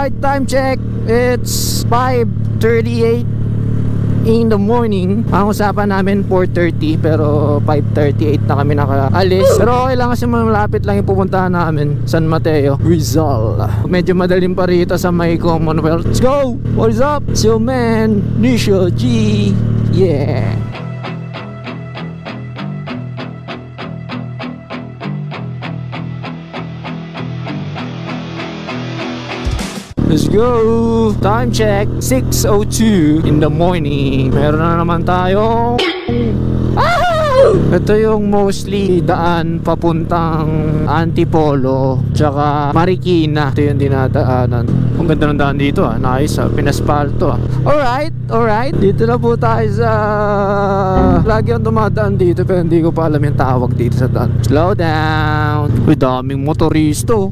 Alright, time check. It's 5:38 in the morning. Ang usapan namin 4:30 pero 5:38 na kami nakaalis. Pero okay lang kasi malapit lang yung pupuntahan namin, San Mateo, Rizal. Medyo madaling pa rito sa may Commonwealth. Let's go! What is up? It's your man, Nisho G. Yeah! Let's go! Time check, 6:02 in the morning. Meron na naman tayong ito yung mostly daan papuntang Antipolo tsaka Marikina. Ito yung dinadaanan. Ang ganda ng daan dito nice pinaspalto Alright, dito na po tayo sa lagi ang dumadaan dito pero hindi ko pa alam yung tawag dito sa daan. Slow down. Uy, daming motoristo.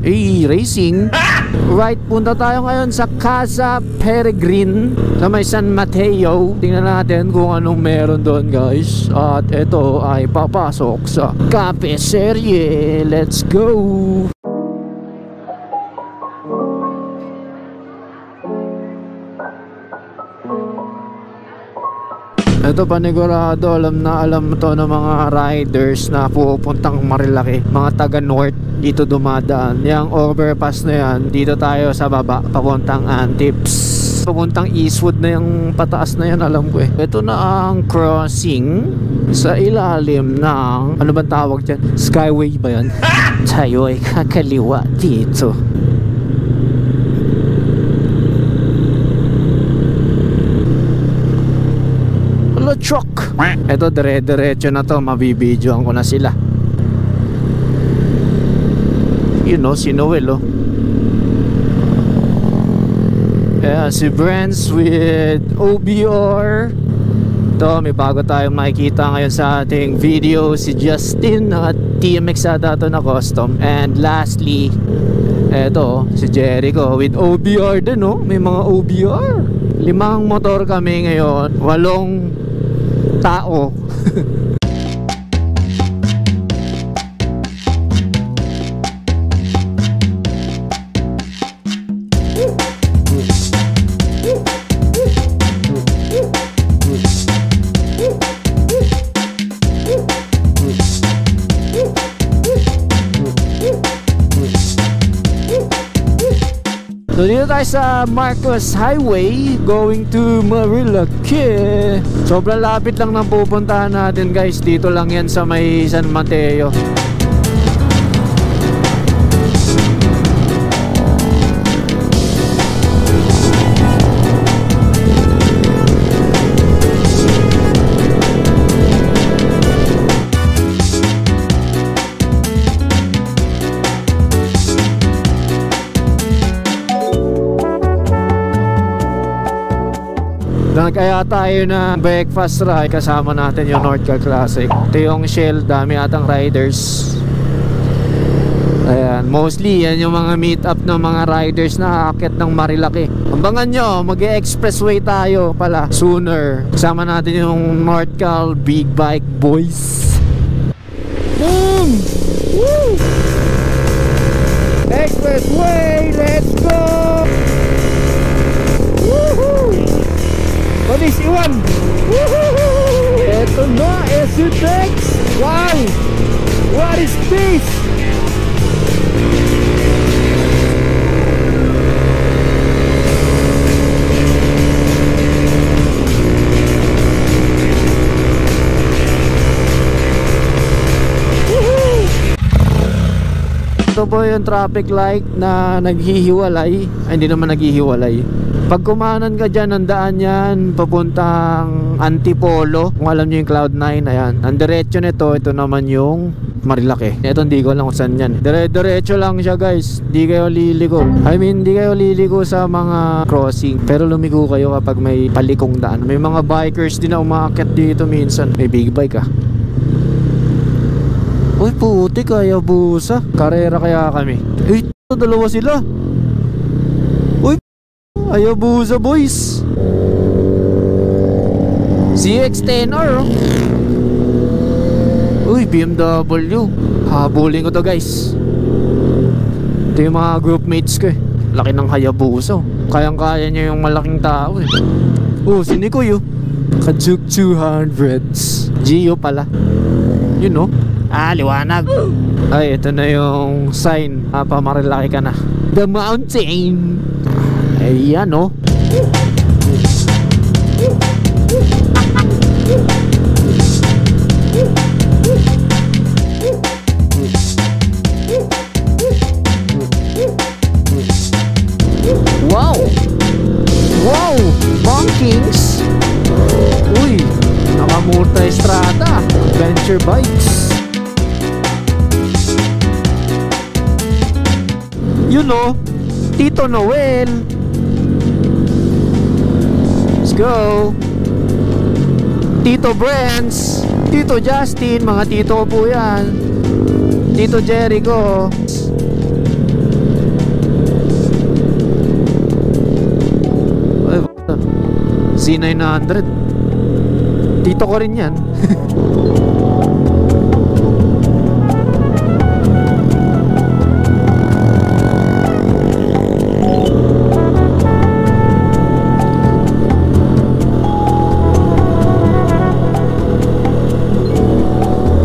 Racing. Right, punta tayo ngayon sa Casa Peregrine sa may San Mateo. Tingnan natin kung anong meron doon, guys. At ito ay papasok sa Cafe Serie. Let's go! Ito panigurado, alam to ng mga riders na pupuntang Marilaki, mga taga North dito dumadaan. Yung overpass na yan, dito tayo sa baba papuntang Antips. Papuntang Eastwood na yung pataas na yan, alam ko Ito na ang crossing sa ilalim ng, ano ba tawag dyan? Skyway ba yan? Tayo ay kakaliwa dito. Truck. Ito dire-diretso na to, mabibidyoan ko na sila. You know, si Noel yeah, si Brents with OBR. Ito, may bago tayong makikita ngayon sa ating video, si Justin at TMX ata to na custom. And lastly, eto, si Jericho with OBR din may mga OBR. 5 motor kami ngayon, 8 tao. So dito tayo sa Marcos Highway going to Marilaki. Sobrang lapit lang ng pupuntahan natin, guys. Dito lang yan sa may San Mateo. Kaya tayo na breakfast ride, kasama natin yung Nordcal Classic. Ito yung Shell, dami atang riders. Ayan, mostly yan yung mga meet up ng mga riders na aakyat ng Marilaki. Abangan nyo, mag-expressway tayo pala sooner. Kasama natin yung Nordcal Big Bike Boys. Boom! Woo! Expressway, let's go! Woohoo! Manis Iwan! Woohoo! Eto na, SUTEX! Wow! What is this? Ito po yung traffic light na naghihiwalay. Ay, hindi naman naghihiwalay. Pag kumanan ka dyan, ang daan yan papuntang Antipolo. Kung alam nyo yung Cloud9, ayan. Ang diretso nito, ito naman yung Marilaki. Ito hindi ko alam kung saan yan. Diretso lang siya, guys. Di kayo liliko. Di kayo liliko sa mga crossing. Pero lumiko kayo kapag may palikong daan. May mga bikers din na umaakit dito minsan. May big bike Uy, puti kaya busa. Karera kaya kami. Dalawa sila. Uy, Hayabusa boys. CX-10R Uy, BMW. Habulin ko to, guys. Ito yung mga group mates ko Laki ng Hayabusa. Kayang-kaya niya yung malaking tao eh. Oh, si Nikoy oh. Kajuk 200s. Gio pala. You know. Liwanag. Ay, ito na yung sign. Marilaki ka na. The mountain. Ayan oh. Wow! Wow! Bunkings! Uy! Naka-multi-strata! Adventure bikes! You know, Tito Noel! Let's go! Tito Brents! Tito Justin! Mga tito ko po yan! Tito Jericho! Z900 Tito ko rin yan.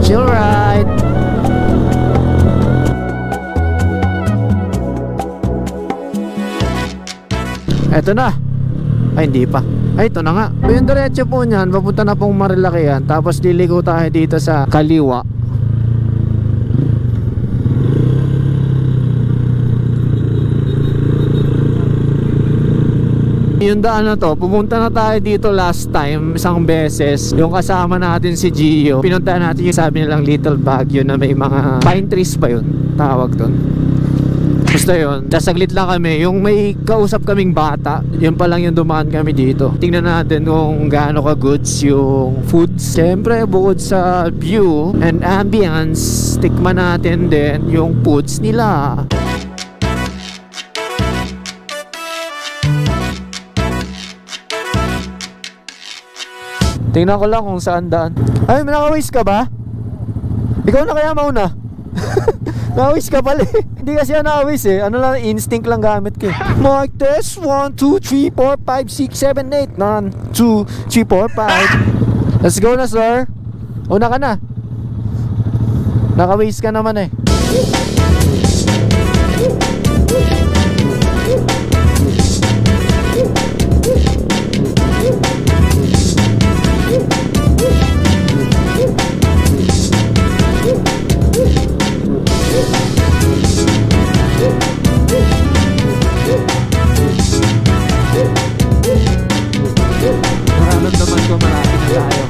Chill ride. Eto na. Ay, hindi pa. Ay, ito na nga. Yung diretso po niyan, papunta na pong Marilakihan. Tapos liligo tayo dito sa kaliwa. Yung daan na to, pumunta na tayo dito last time, isang beses. Yung kasama natin si Gio. Pinunta natin yung sabi nilang Little Baguio na may mga pine trees ba yun? Tawag doon. Basta yun, saglit lang kami. Yung may kausap kaming bata, yun pa lang yung dumaan kami dito. Tingnan natin kung gaano ka goods yung foods. Siyempre, bukod sa view and ambience, tikman natin din yung foods nila. Tingnan ko lang kung saan daan. Ay, nakawis ka ba? Ikaw na kaya mauna? Nakawis ka pala eh. Hindi kasi yan nakawis eh. Ano lang, instinct lang gamit ko eh. Mic test, 1, 2, 3, 4, 5, 6, 7, 8 1, 2, 3, 4, 5. Let's go na sir. Una ka na. Nakawis ka naman eh. Nararamdaman ko marami na tayo.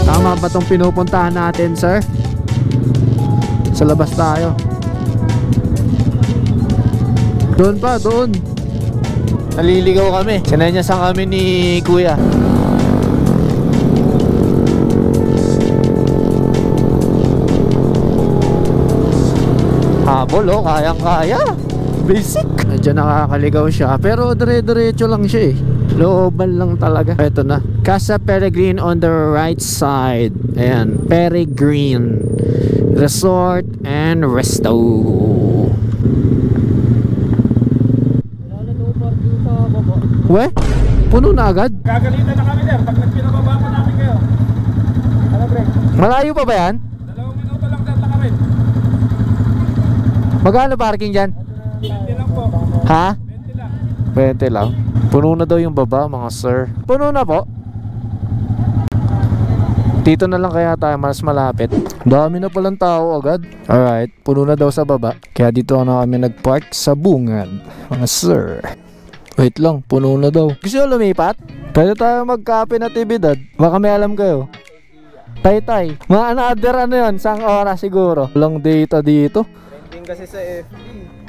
Tama ba itong pinupuntahan natin, sir? Sa labas tayo. Doon pa, doon. Naliligaw kami. Sinenyasan kami ni kuya. Habol oh, kayang-kaya. Basic. Nandiyan nakakaligaw siya. Pero dire-diretso lang siya eh. Looban lang talaga. Ito na, Casa Peregrine on the right side. Ayan, Peregrine Resort and Resto. We? Puno na agad? Gagalitan na kami der pag nagpinababa pa namin kayo. Ano break? Malayo pa ba yan? 2 minuto lang der kami. Magkano parking dyan? 20 lang po. Ha? 20 lang. 20 lang. Puno na daw yung baba mga sir. Puno na po. Dito na lang kaya tayo, mas malapit. Dami na palang tao agad. Alright, puno na daw sa baba. Kaya dito na kami nagpark sa bungad mga sir. Wait lang, puno na daw. Gusto nyo lumipat? Pwede tayo magkape na tibidad. Baka may alam kayo. Tay-tay. Mga another ano yun, sang oras siguro. Walang data dito. Trending kasi sa FB.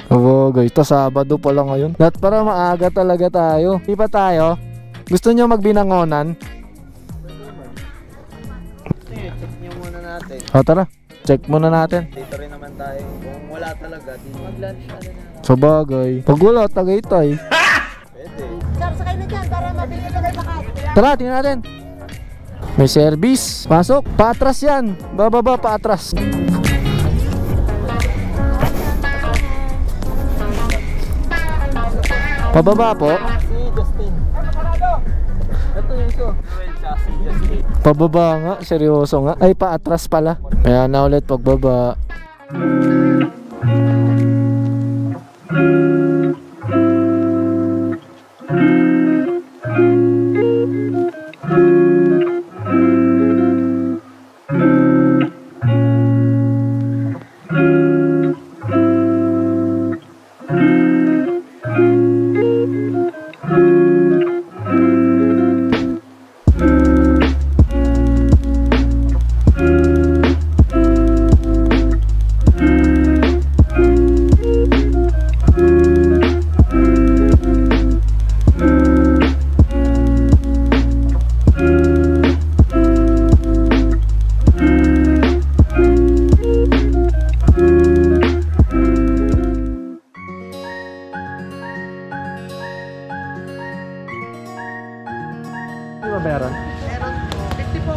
Oo guys, ito Sabado pa lang ngayon. Lahat para maaga talaga tayo. Di ba tayo? Gusto nyo magbinangonan? Check nyo muna natin. O tara, check muna natin. Dito rin naman tayo. Kung wala talaga, di mag-lunch na rin. Sa bagay. Pag wala, Tagaytay. Pwede. Sir, sakay na dyan para mabili ka ng bakat. Tara, tingnan natin. May service. Pasok. Paatras yan. Bababa, paatras. Pababa po? Si Justin. Ito yung show. Si Justin. Pababa nga, seryoso nga. Ay, paatras pala. Kaya na ulit pagbaba. Meron? Meron po. 50 po.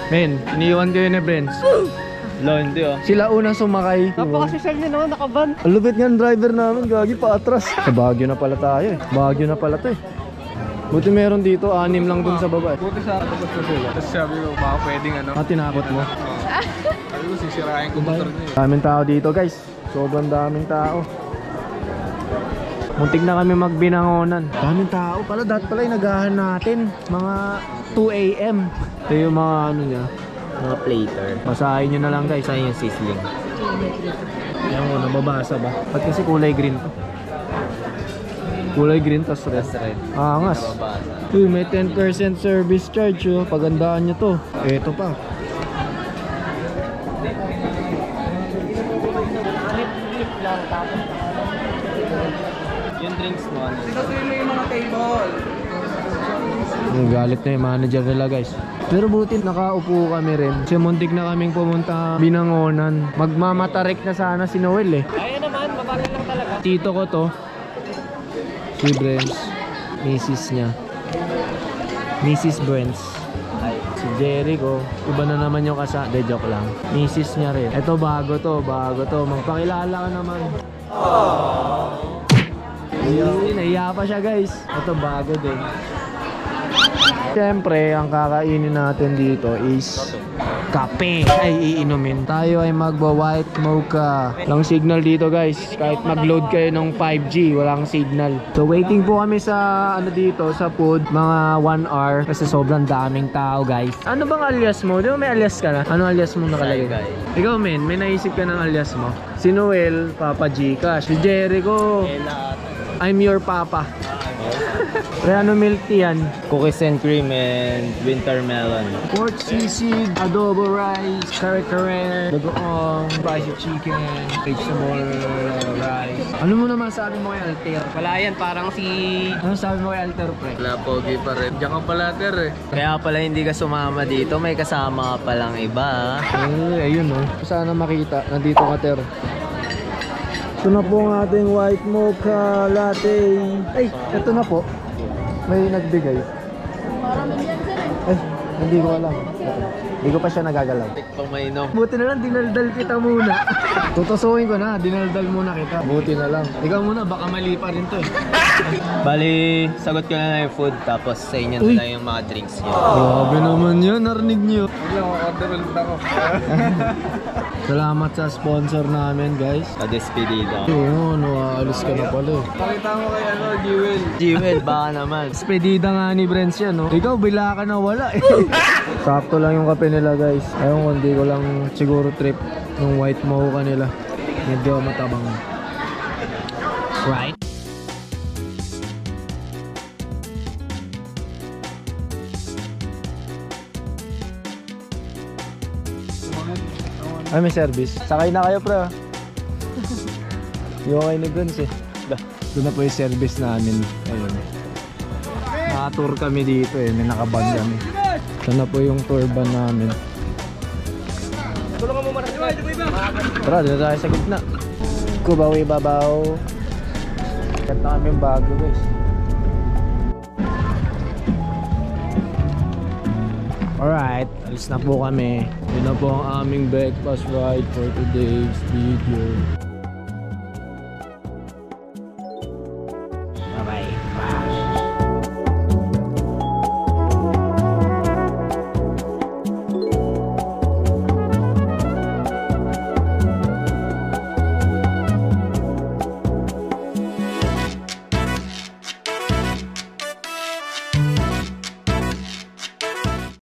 Men, iniiwan kayo ni Brents. Lo, hindi oh. Sila unang sumakay. Napaka-social niya naman, nakaban. Ang lupit nga ng driver namin, gagi pa atras. Sa Baguio na pala tayo eh. Baguio na pala to eh. Buti meron dito, 6 lang dun sa baba eh. Buti sa tapos na sila. Tapos sabi ko, baka pwedeng ano. Tinakot mo. Sabi ko, sisirahin ko motor niya eh. Daming tao dito guys. Sobrang daming tao. Muntik na kami magbinangonan. Daming tao pala. Dati pala inagahan natin. Mga 2 AM. Ito yung mga ano niya. Mga plater. Basahin nyo na lang guys. Saan yung sizzling? Ayan ko, nababasa ba? Ba't kasi kulay green to? Kulay green tas red. red. Angas. Uy, may 10% service charge oh. Pagandaan nyo to. Eto pa. Yung drinks mo ano? Sinasuyo yung mga table. Galit na yung manager nila guys. Pero buti nakaupo kami rin. Kasi muntik na kaming pumunta binangonan. Magmamatarik na sana si Noel eh. Kaya naman, mabagal lang talaga. Tito ko to. Si Brents. Mrs. niya. Mrs. Brents. Si Jericho. Iba na naman yung De, joke lang. Mrs. niya rin. Ito bago to. Magpakilala ka naman. Nahiya pa siya guys. Ito bago din. Siyempre, ang kakainin natin dito is kape. Ay, iinumin. Tayo ay magwa-white mocha. Walang signal dito guys. Kahit mag-load kayo ng 5G, walang signal. So, waiting po kami sa ano dito, sa food. Mga 1 hour. Kasi sobrang daming tao guys. Ano bang alias mo? Di ba may alias ka na? Ano alias mo nakalagay? Ikaw men, may naisip ka ng alias mo? Si Noel, Papa Gcash. Si Jericho, I'm your papa. Ano milk tea yan? Cookies and cream and winter melon. Pork sisig, adobo rice, kare-kare, bagoong, spicy chicken, vegetable rice. Ano mo naman sabi mo kay Alter? Wala yan, parang si... Ano sabi mo kay Alter, pre? Wala, pogi pa rin. Diyan ka pala, Ter eh. Kaya pala hindi ka sumama dito. May kasama ka palang iba. Ayun oh. Sana makita. Nandito ka, Ter. Ito na po ang ating white mocha latte. Ay, ito na po. May nagbigay. Ay, hindi ko alam. Hindi ko pa siya nagagalaw. Tikpang mainom. Buti na lang, dinaldal kita muna. Tutusuin ko na, dinaldal muna kita. Buti na lang. Ikaw muna, baka mali pa rin to eh. Bali, sagot ko na lang yung food. Tapos sa inyo na lang yung mga drinks nyo. Grabe naman yun, narinig nyo. Wala, order ulit ako. Salamat sa sponsor namin guys. Sa despedida. Oo, aalis ka na pala eh. Pakita mo kay ano, Jewel. Jewel, baka naman. Despedida nga ni Brents yan, no? Ikaw, bila ka na wala eh. Sakto lang yung kape nila guys. Ayun ko, hindi ko lang siguro trip yung white mocha nila. Medyo matabang. Right? Ay, may service. Sakay na kayo, pre. Yung okay ni Brents eh. Ito na po yung service namin. Ayun. Naka-tour kami dito eh. May nakaban kami. Ito na po yung tour van namin. Tulungan mo muna. Tara, dito tayo sa gitna. Kubawi babaw. Ganda kami yung bago guys. Alright, alis na po kami. Yun na po ang aming breakfast ride for today's video.